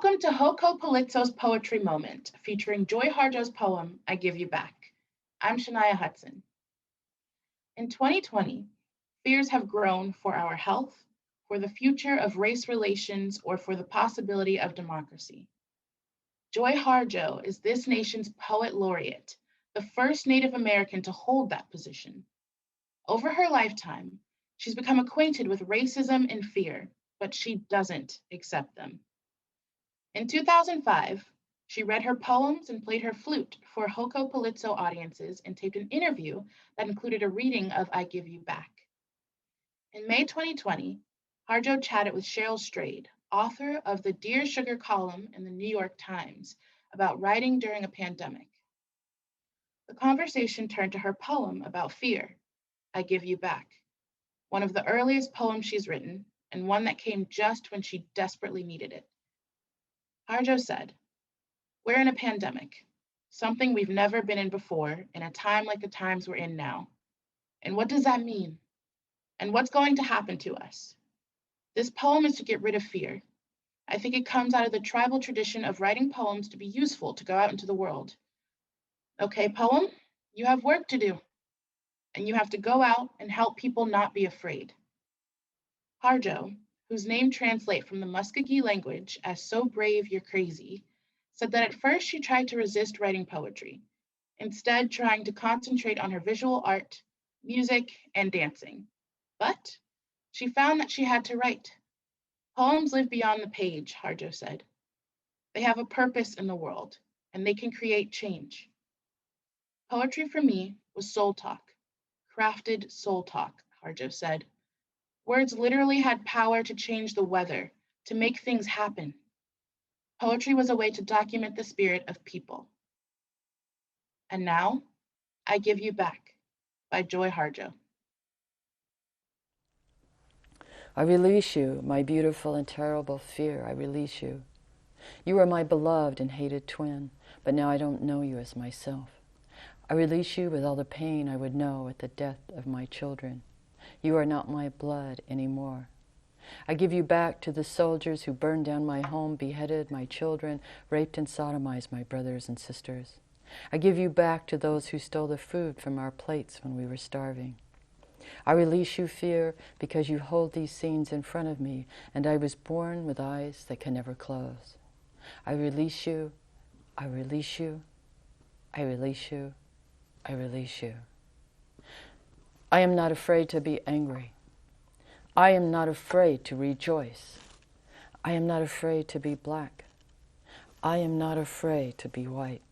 Welcome to Hoko Palitzo's Poetry Moment, featuring Joy Harjo's poem, I Give You Back. I'm Chania Hudson. In 2020, fears have grown for our health, for the future of race relations, or for the possibility of democracy. Joy Harjo is this nation's Poet Laureate, the first Native American to hold that position. Over her lifetime, she's become acquainted with racism and fear, but she doesn't accept them. In 2005, she read her poems and played her flute for Hoko Palitzo audiences and taped an interview that included a reading of I Give You Back. In May 2020, Harjo chatted with Cheryl Strayed, author of the Dear Sugar column in the New York Times about writing during a pandemic. The conversation turned to her poem about fear, I Give You Back, one of the earliest poems she's written, and one that came just when she desperately needed it. Harjo said, "We're in a pandemic, something we've never been in before, in a time like the times we're in now. And what does that mean? And what's going to happen to us? This poem is to get rid of fear. I think it comes out of the tribal tradition of writing poems to be useful to go out into the world. Okay, poem, you have work to do, and you have to go out and help people not be afraid." Harjo, whose name translates from the Muskogee language as "so brave you're crazy," said that at first she tried to resist writing poetry, instead trying to concentrate on her visual art, music, and dancing. But she found that she had to write. Poems live beyond the page, Harjo said. They have a purpose in the world, and they can create change. Poetry for me was soul talk, crafted soul talk, Harjo said. Words literally had power to change the weather, to make things happen. Poetry was a way to document the spirit of people. And now, I Give You Back by Joy Harjo. I release you, my beautiful and terrible fear, I release you. You are my beloved and hated twin, but now I don't know you as myself. I release you with all the pain I would know at the death of my children. You are not my blood anymore. I give you back to the soldiers who burned down my home, beheaded my children, raped and sodomized my brothers and sisters. I give you back to those who stole the food from our plates when we were starving. I release you, fear, because you hold these scenes in front of me, and I was born with eyes that can never close. I release you, I release you, I release you, I release you. I am not afraid to be angry. I am not afraid to rejoice. I am not afraid to be black. I am not afraid to be white.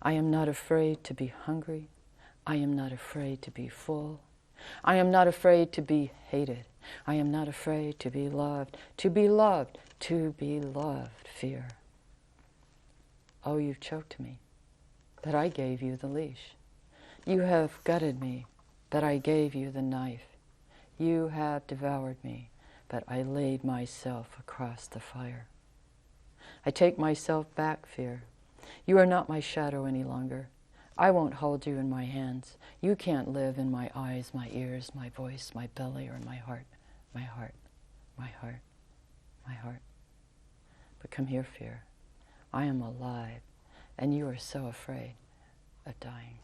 I am not afraid to be hungry. I am not afraid to be full. I am not afraid to be hated. I am not afraid to be loved, to be loved, to be loved, fear. Oh, you've choked me, but I gave you the leash. You have gutted me, but I gave you the knife. You have devoured me, but I laid myself across the fire. I take myself back, fear. You are not my shadow any longer. I won't hold you in my hands. You can't live in my eyes, my ears, my voice, my belly, or my heart, my heart, my heart, my heart. But come here, fear. I am alive, and you are so afraid of dying.